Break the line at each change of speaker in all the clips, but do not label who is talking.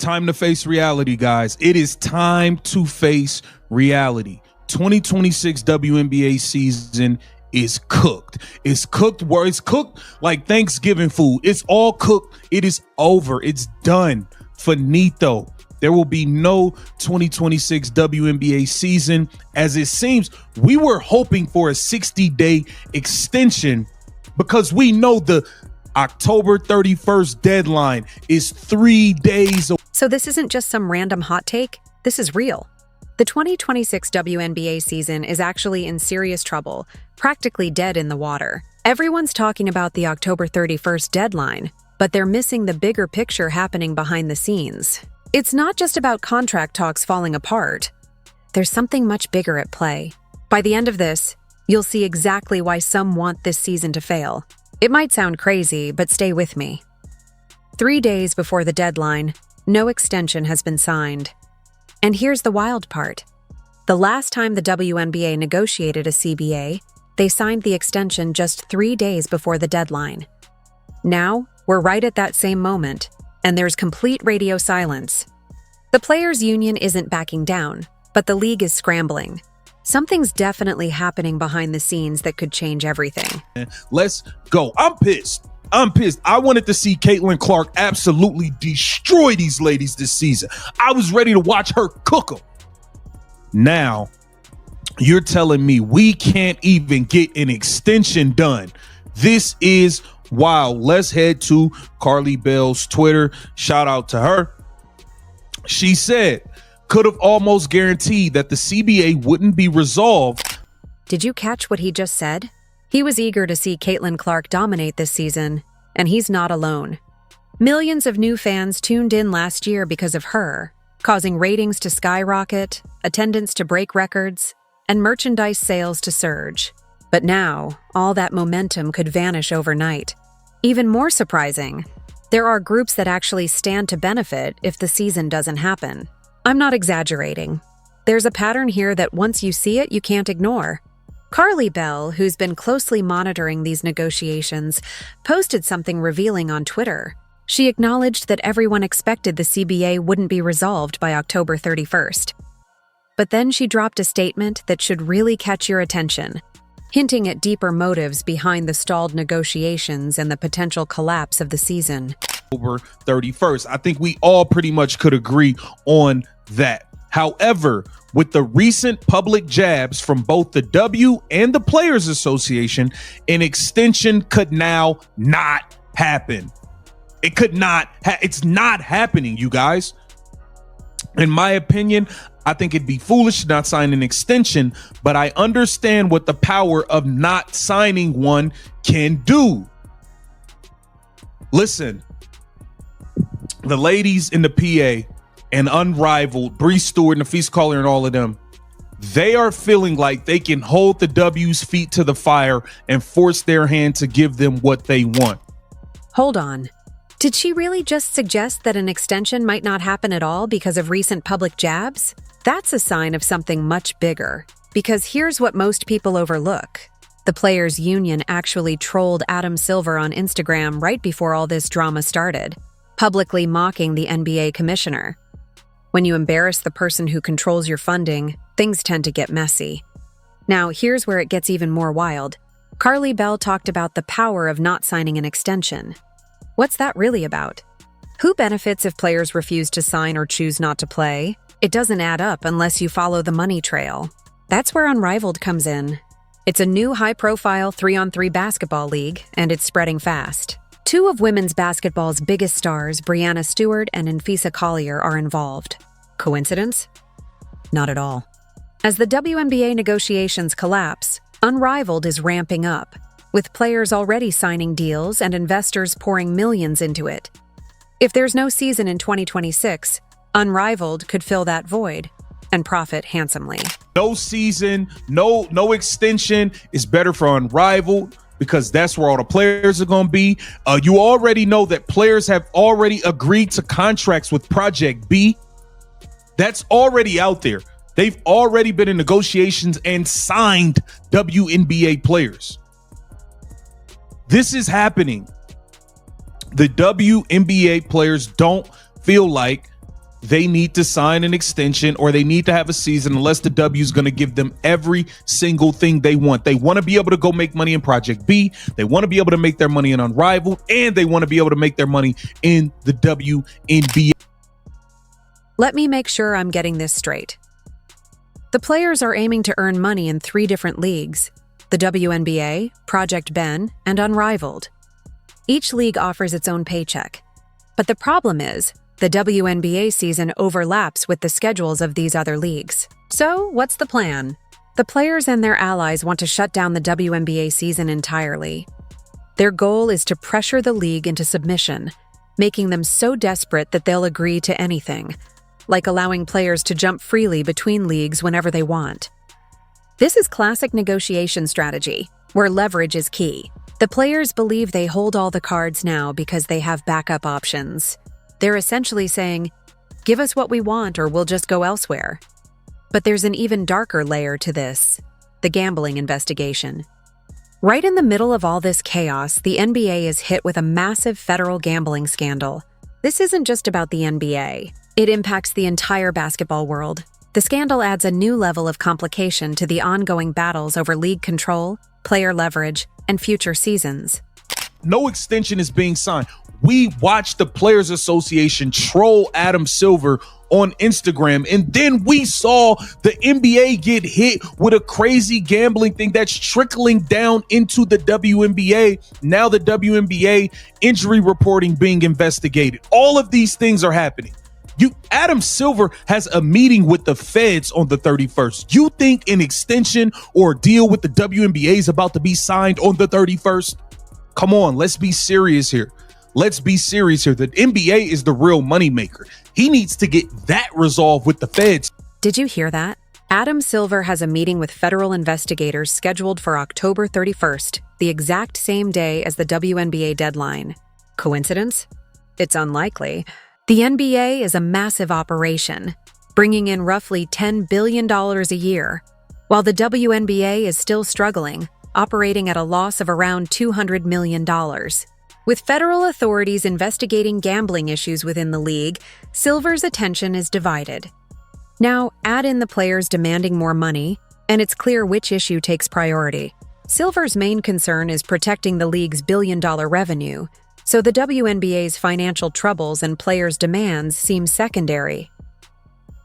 Time to face reality, guys. It is time to face reality. 2026 WNBA season is cooked. It's cooked where it's cooked like Thanksgiving food. It's all cooked. It is over. It's done. Finito. There will be no 2026 WNBA season. As it seems, we were hoping for a 60-day extension because we know the October 31st deadline is 3 days away.
So this isn't just some random hot take. This is real. The 2026 WNBA season is actually in serious trouble, practically dead in the water. Everyone's talking about the October 31st deadline, but they're missing the bigger picture happening behind the scenes. It's not just about contract talks falling apart. There's something much bigger at play. By the end of this, you'll see exactly why some want this season to fail. It might sound crazy, but stay with me. 3 days before the deadline, no extension has been signed. And here's the wild part. The last time the WNBA negotiated a CBA, they signed the extension just 3 days before the deadline. Now, we're right at that same moment, and there's complete radio silence. The players' union isn't backing down, but the league is scrambling. Something's definitely happening behind the scenes that could change everything.
Let's go. I'm pissed. I wanted to see Caitlin Clark absolutely destroy these ladies this season. I was ready to watch her cook them. Now, you're telling me we can't even get an extension done. This is wild. Let's head to Carly Bell's Twitter. Shout out to her. She said, could have almost guaranteed that the CBA wouldn't be resolved.
Did you catch what he just said? He was eager to see Caitlin Clark dominate this season, and he's not alone. Millions of new fans tuned in last year because of her, causing ratings to skyrocket, attendance to break records, and merchandise sales to surge. But now, all that momentum could vanish overnight. Even more surprising, there are groups that actually stand to benefit if the season doesn't happen. I'm not exaggerating. There's a pattern here that once you see it, you can't ignore. Carly Bell, who's been closely monitoring these negotiations, posted something revealing on Twitter. She acknowledged that everyone expected the CBA wouldn't be resolved by October 31st. But then she dropped a statement that should really catch your attention, hinting at deeper motives behind the stalled negotiations and the potential collapse of the season.
October 31st. I think we all pretty much could agree on that. However, with the recent public jabs from both the W and the Players Association, an extension could now not happen. It could not. It's not happening, you guys. In my opinion, I think it'd be foolish to not sign an extension, but I understand what the power of not signing one can do. Listen, the ladies in the PA and Unrivaled, Bree Stewart, Nafisa Collier, and all of them, they are feeling like they can hold the W's feet to the fire and force their hand to give them what they want.
Hold on. Did she really just suggest that an extension might not happen at all because of recent public jabs? That's a sign of something much bigger. Because here's what most people overlook. The Players Union actually trolled Adam Silver on Instagram right before all this drama started, publicly mocking the NBA commissioner. When you embarrass the person who controls your funding, things tend to get messy. Now, here's where it gets even more wild. Carly Bell talked about the power of not signing an extension. What's that really about? Who benefits if players refuse to sign or choose not to play? It doesn't add up unless you follow the money trail. That's where Unrivaled comes in. It's a new high-profile 3-on-3 basketball league, and it's spreading fast. Two of women's basketball's biggest stars, Breanna Stewart and Nafisa Collier, are involved. Coincidence? Not at all. As the WNBA negotiations collapse, Unrivaled is ramping up, with players already signing deals and investors pouring millions into it. If there's no season in 2026, Unrivaled could fill that void and profit handsomely.
No season, no extension is better for Unrivaled because that's where all the players are going to be. You already know that players have already agreed to contracts with Project B. That's already out there. They've already been in negotiations and signed WNBA players. This is happening. The WNBA players don't feel like they need to sign an extension or they need to have a season unless the W is going to give them every single thing they want. They want to be able to go make money in Project B. They want to be able to make their money in Unrivaled, and they want to be able to make their money in the WNBA.
Let me make sure I'm getting this straight. The players are aiming to earn money in 3 different leagues: the WNBA, Project Ben, and Unrivaled. Each league offers its own paycheck. But the problem is, the WNBA season overlaps with the schedules of these other leagues. So, what's the plan? The players and their allies want to shut down the WNBA season entirely. Their goal is to pressure the league into submission, making them so desperate that they'll agree to anything, like allowing players to jump freely between leagues whenever they want. This is classic negotiation strategy, where leverage is key. The players believe they hold all the cards now because they have backup options. They're essentially saying, give us what we want or we'll just go elsewhere. But there's an even darker layer to this: the gambling investigation. Right in the middle of all this chaos, the NBA is hit with a massive federal gambling scandal. This isn't just about the NBA. It impacts the entire basketball world. The scandal adds a new level of complication to the ongoing battles over league control, player leverage, and future seasons.
No extension is being signed. We watched the Players Association troll Adam Silver on Instagram, and then we saw the NBA get hit with a crazy gambling thing that's trickling down into the WNBA. Now the WNBA injury reporting being investigated. All of these things are happening. Adam Silver has a meeting with the feds on the 31st. You think an extension or a deal with the WNBA is about to be signed on the 31st? Come on, let's be serious here. Let's be serious here. The NBA is the real moneymaker. He needs to get that resolved with the feds.
Did you hear that? Adam Silver has a meeting with federal investigators scheduled for October 31st, the exact same day as the WNBA deadline. Coincidence? It's unlikely. The NBA is a massive operation, bringing in roughly $10 billion a year, while the WNBA is still struggling, operating at a loss of around $200 million. With federal authorities investigating gambling issues within the league, Silver's attention is divided. Now, add in the players demanding more money, and it's clear which issue takes priority. Silver's main concern is protecting the league's billion-dollar revenue, so the WNBA's financial troubles and players' demands seem secondary.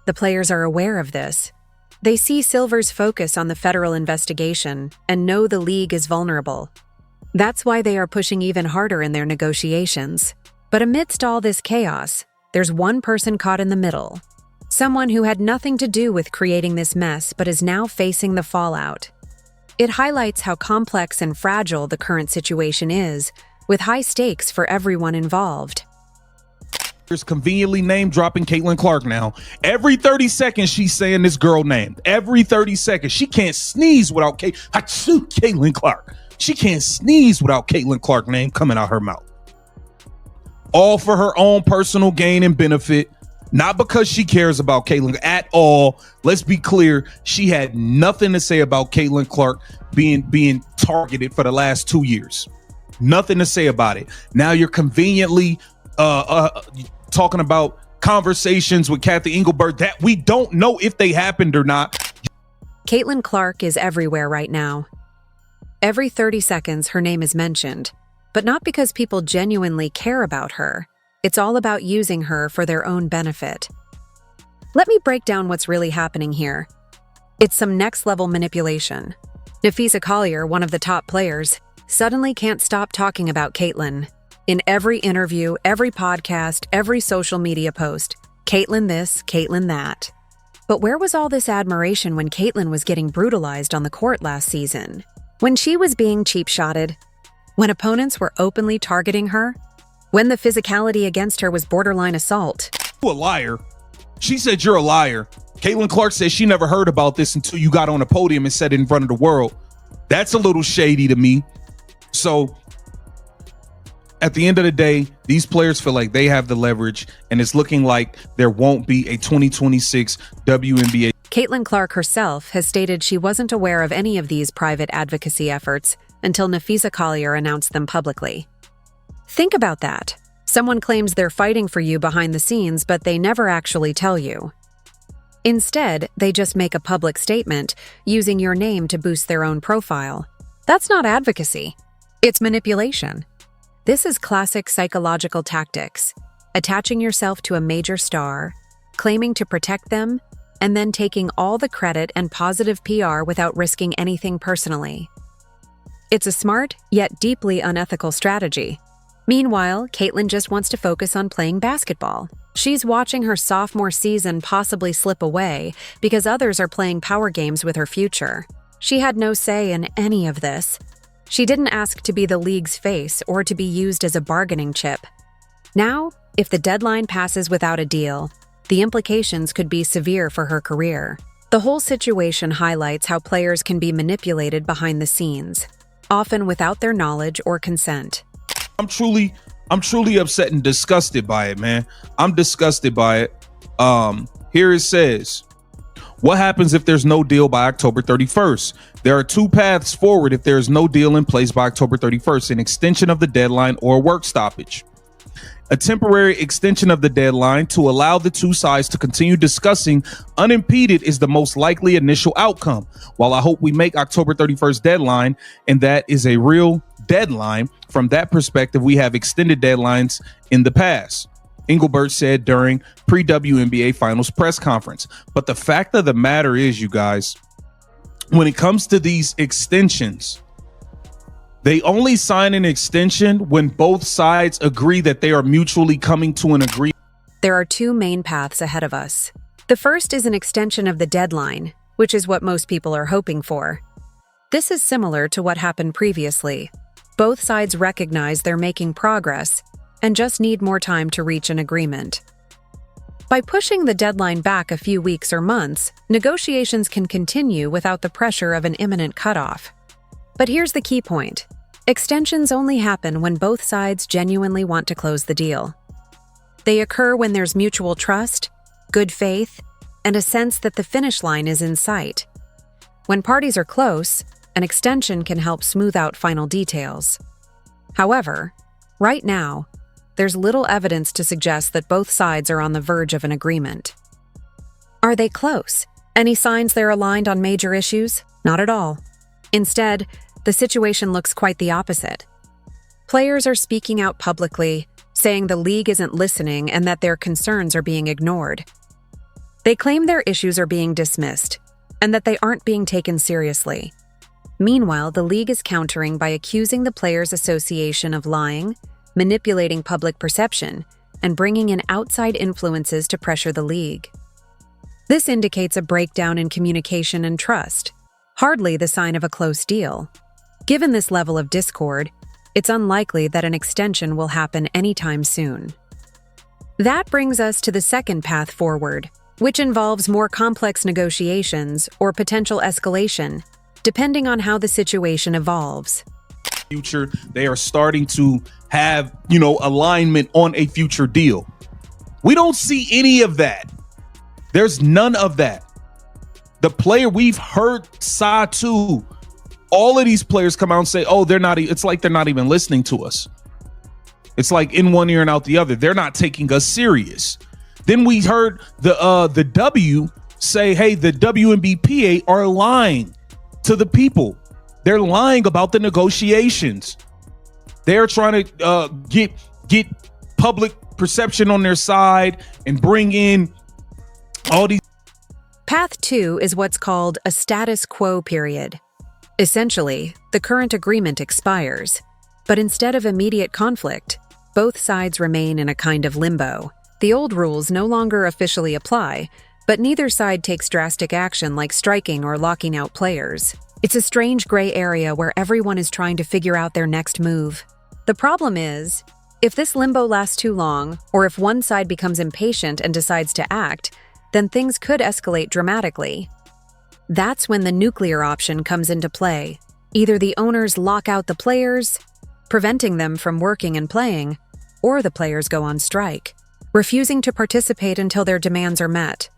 The players are aware of this. They see Silver's focus on the federal investigation and know the league is vulnerable. That's why they are pushing even harder in their negotiations. But amidst all this chaos, there's one person caught in the middle. Someone who had nothing to do with creating this mess but is now facing the fallout. It highlights how complex and fragile the current situation is, with high stakes for everyone involved.
There's conveniently name dropping Caitlin Clark now. Every 30 seconds, she's saying this girl name. Every 30 seconds. She can't sneeze without Caitlin Clark. She can't sneeze without Caitlin Clark name coming out her mouth. All for her own personal gain and benefit. Not because she cares about Caitlin at all. Let's be clear. She had nothing to say about Caitlin Clark being targeted for the last 2 years. Nothing to say about it. Now you're conveniently talking about conversations with Kathy Engelbert that we don't know if they happened or not.
Caitlin Clark is everywhere right now. Every 30 seconds, her name is mentioned, but not because people genuinely care about her. It's all about using her for their own benefit. Let me break down what's really happening here. It's some next-level manipulation. Nafisa Collier, one of the top players, suddenly can't stop talking about Caitlin. In every interview, every podcast, every social media post, Caitlin this, Caitlin that. But where was all this admiration when Caitlin was getting brutalized on the court last season? When she was being cheap-shotted? When opponents were openly targeting her? When the physicality against her was borderline assault?
You a liar. She said you're a liar. Caitlin Clark says she never heard about this until you got on a podium and said it in front of the world. That's a little shady to me. So at the end of the day, these players feel like they have the leverage, and it's looking like there won't be a 2026 WNBA.
Caitlin Clark herself has stated she wasn't aware of any of these private advocacy efforts until Nafisa Collier announced them publicly. Think about that. Someone claims they're fighting for you behind the scenes, but they never actually tell you. Instead, they just make a public statement using your name to boost their own profile. That's not advocacy. It's manipulation. This is classic psychological tactics, attaching yourself to a major star, claiming to protect them, and then taking all the credit and positive PR without risking anything personally. It's a smart, yet deeply unethical strategy. Meanwhile, Caitlin just wants to focus on playing basketball. She's watching her sophomore season possibly slip away because others are playing power games with her future. She had no say in any of this. She didn't ask to be the league's face or to be used as a bargaining chip. Now, if the deadline passes without a deal, the implications could be severe for her career. The whole situation highlights how players can be manipulated behind the scenes, often without their knowledge or consent.
I'm truly upset and disgusted by it, man. I'm disgusted by it. Here it says, what happens if there's no deal by October 31st? There are two paths forward if there is no deal in place by October 31st, an extension of the deadline or a work stoppage. A temporary extension of the deadline to allow the two sides to continue discussing unimpeded is the most likely initial outcome. While I hope we make October 31st deadline, and that is a real deadline, from that perspective, we have extended deadlines in the past, Engelbert said during pre-WNBA Finals press conference. But the fact of the matter is, you guys, when it comes to these extensions, they only sign an extension when both sides agree that they are mutually coming to an agreement.
There are two main paths ahead of us. The first is an extension of the deadline, which is what most people are hoping for. This is similar to what happened previously. Both sides recognize they're making progress and just need more time to reach an agreement. By pushing the deadline back a few weeks or months, negotiations can continue without the pressure of an imminent cutoff. But here's the key point. Extensions only happen when both sides genuinely want to close the deal. They occur when there's mutual trust, good faith, and a sense that the finish line is in sight. When parties are close, an extension can help smooth out final details. However, right now, there's little evidence to suggest that both sides are on the verge of an agreement. Are they close? Any signs they're aligned on major issues? Not at all. Instead, the situation looks quite the opposite. Players are speaking out publicly, saying the league isn't listening and that their concerns are being ignored. They claim their issues are being dismissed and that they aren't being taken seriously. Meanwhile, the league is countering by accusing the Players Association of lying, manipulating public perception, and bringing in outside influences to pressure the league. This indicates a breakdown in communication and trust, hardly the sign of a close deal. Given this level of discord, it's unlikely that an extension will happen anytime soon. That brings us to the second path forward, which involves more complex negotiations or potential escalation, depending on how the situation evolves.
Future, they are starting to have, alignment on a future deal. We don't see any of that. There's none of that. The player, we've heard Satu, all of these players come out and say, oh, it's like they're not even listening to us. It's like in one ear and out the other. They're not taking us serious. Then we heard the W say, hey, the WNBA are lying to the people. They're lying about the negotiations. They're trying to get public perception on their side and bring in all these.
Path 2 is what's called a status quo period. Essentially, the current agreement expires, but instead of immediate conflict, both sides remain in a kind of limbo. The old rules no longer officially apply, but neither side takes drastic action like striking or locking out players. It's a strange gray area where everyone is trying to figure out their next move. The problem is, if this limbo lasts too long, or if one side becomes impatient and decides to act, then things could escalate dramatically. That's when the nuclear option comes into play. Either the owners lock out the players, preventing them from working and playing, or the players go on strike, refusing to participate until their demands are met.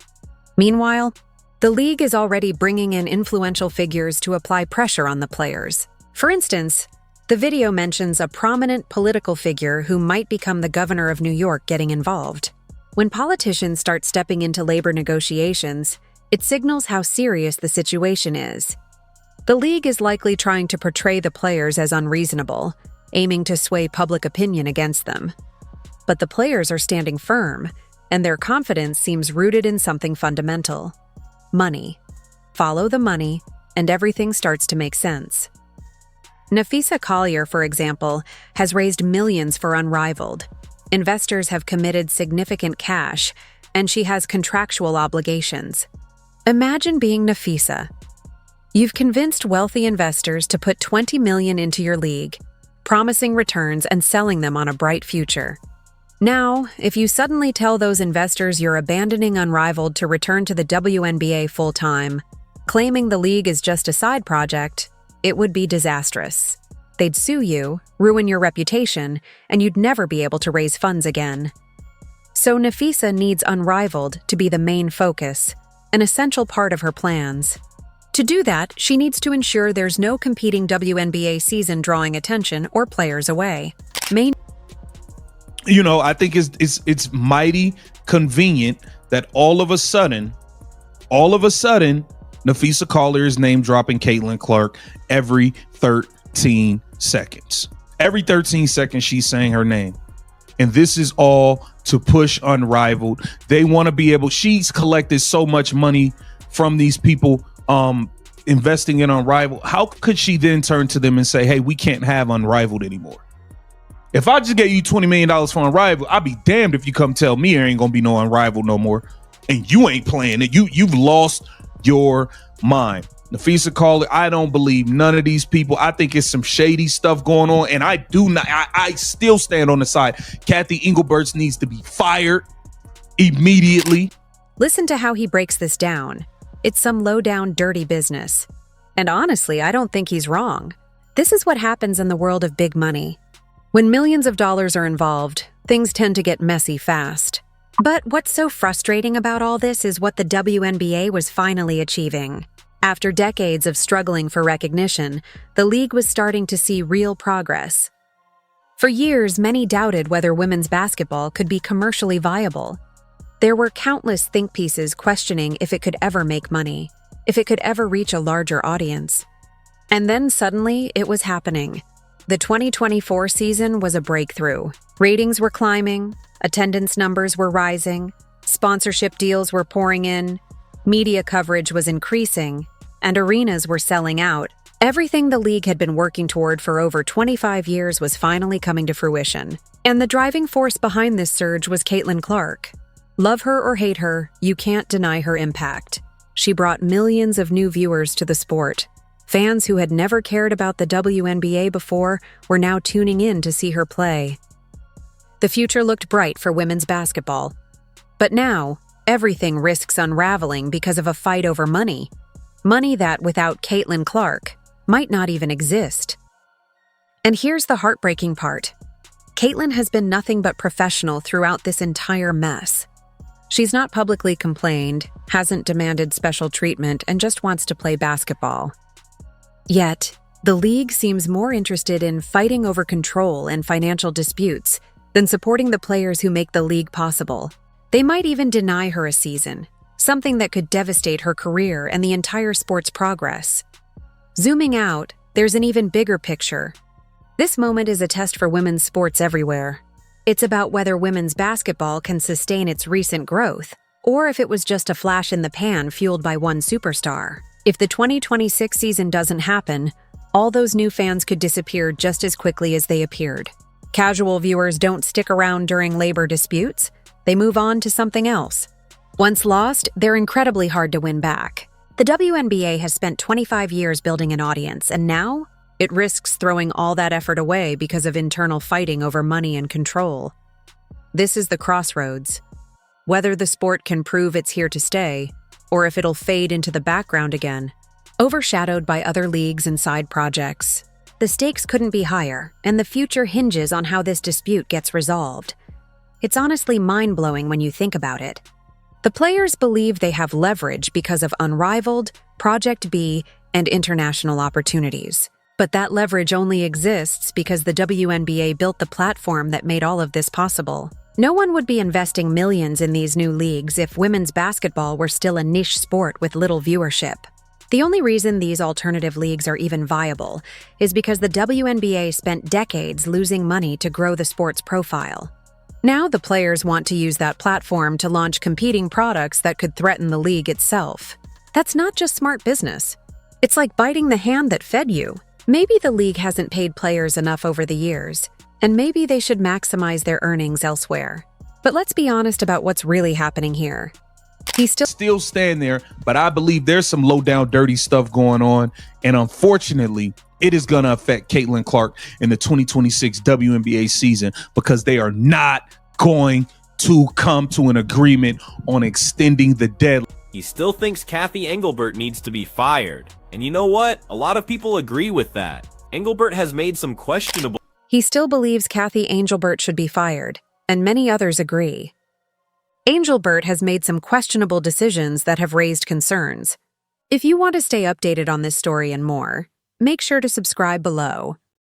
Meanwhile, the league is already bringing in influential figures to apply pressure on the players. For instance, The video mentions a prominent political figure who might become the governor of New York getting involved. When politicians start stepping into labor negotiations, it signals how serious the situation is. The league is likely trying to portray the players as unreasonable, aiming to sway public opinion against them. But the players are standing firm, and their confidence seems rooted in something fundamental: money. Follow the money, and everything starts to make sense. Nafisa Collier, for example, has raised millions for Unrivaled. Investors have committed significant cash, and she has contractual obligations. Imagine being Nafisa. You've convinced wealthy investors to put $20 million into your league, promising returns and selling them on a bright future. Now, if you suddenly tell those investors you're abandoning Unrivaled to return to the WNBA full-time, claiming the league is just a side project, it would be disastrous. They'd sue you, ruin your reputation, and you'd never be able to raise funds again. So Nafisa needs Unrivaled to be the main focus, an essential part of her plans. To do that, she needs to ensure there's no competing WNBA season drawing attention or players away.
I think it's mighty convenient that all of a sudden, Nafisa Collier is name dropping Caitlin Clark every 13 seconds. Every 13 seconds, she's saying her name. And this is all to push Unrivaled. They want to be able, she's collected so much money from these people investing in Unrivaled. How could she then turn to them and say, hey, we can't have Unrivaled anymore? If I just gave you $20 million for Unrivaled, I'd be damned if you come tell me there ain't gonna be no Unrivaled no more. And you ain't playing it. You've lost your mind. Nafisa Collier, I don't believe none of these people. I think it's some shady stuff going on, and I still stand on the side. Kathy Engelberts needs to be fired immediately.
Listen to how he breaks this down. It's some low-down, dirty business. And honestly, I don't think he's wrong. This is what happens in the world of big money. When millions of dollars are involved, things tend to get messy fast. But what's so frustrating about all this is what the WNBA was finally achieving. After decades of struggling for recognition, the league was starting to see real progress. For years, many doubted whether women's basketball could be commercially viable. There were countless think pieces questioning if it could ever make money, if it could ever reach a larger audience. And then suddenly, it was happening. The 2024 season was a breakthrough. Ratings were climbing, attendance numbers were rising, sponsorship deals were pouring in, media coverage was increasing, and arenas were selling out. Everything the league had been working toward for over 25 years was finally coming to fruition. And the driving force behind this surge was Caitlin Clark. Love her or hate her, you can't deny her impact. She brought millions of new viewers to the sport. Fans who had never cared about the WNBA before were now tuning in to see her play. The future looked bright for women's basketball. But now, everything risks unraveling because of a fight over money. Money that, without Caitlin Clark, might not even exist. And here's the heartbreaking part. Caitlin has been nothing but professional throughout this entire mess. She's not publicly complained, hasn't demanded special treatment, and just wants to play basketball. Yet, the league seems more interested in fighting over control and financial disputes than supporting the players who make the league possible. They might even deny her a season, something that could devastate her career and the entire sport's progress. Zooming out, there's an even bigger picture. This moment is a test for women's sports everywhere. It's about whether women's basketball can sustain its recent growth, or if it was just a flash in the pan fueled by one superstar. If the 2026 season doesn't happen, all those new fans could disappear just as quickly as they appeared. Casual viewers don't stick around during labor disputes. They move on to something else. Once lost, they're incredibly hard to win back. The WNBA has spent 25 years building an audience, and now it risks throwing all that effort away because of internal fighting over money and control. This is the crossroads. Whether the sport can prove it's here to stay, or if it'll fade into the background again, overshadowed by other leagues and side projects. The stakes couldn't be higher, and the future hinges on how this dispute gets resolved. It's honestly mind-blowing when you think about it. The players believe they have leverage because of Unrivaled, Project B, and international opportunities. But that leverage only exists because the WNBA built the platform that made all of this possible. No one would be investing millions in these new leagues if women's basketball were still a niche sport with little viewership. The only reason these alternative leagues are even viable is because the WNBA spent decades losing money to grow the sport's profile. Now the players want to use that platform to launch competing products that could threaten the league itself. That's not just smart business. It's like biting the hand that fed you. Maybe the league hasn't paid players enough over the years, and maybe they should maximize their earnings elsewhere. But let's be honest about what's really happening here. He's
still stand there, but I believe there's some low down dirty stuff going on, and unfortunately it is going to affect Caitlin Clark in the 2026 WNBA season because they are not going to come to an agreement on extending the deadline.
He still thinks Kathy Engelbert needs to be fired, and you know what? A lot of people agree with that. Engelbert has made some questionable.
He still believes Kathy Engelbert should be fired, and many others agree. Engelbert has made some questionable decisions that have raised concerns. If you want to stay updated on this story and more, make sure to subscribe below.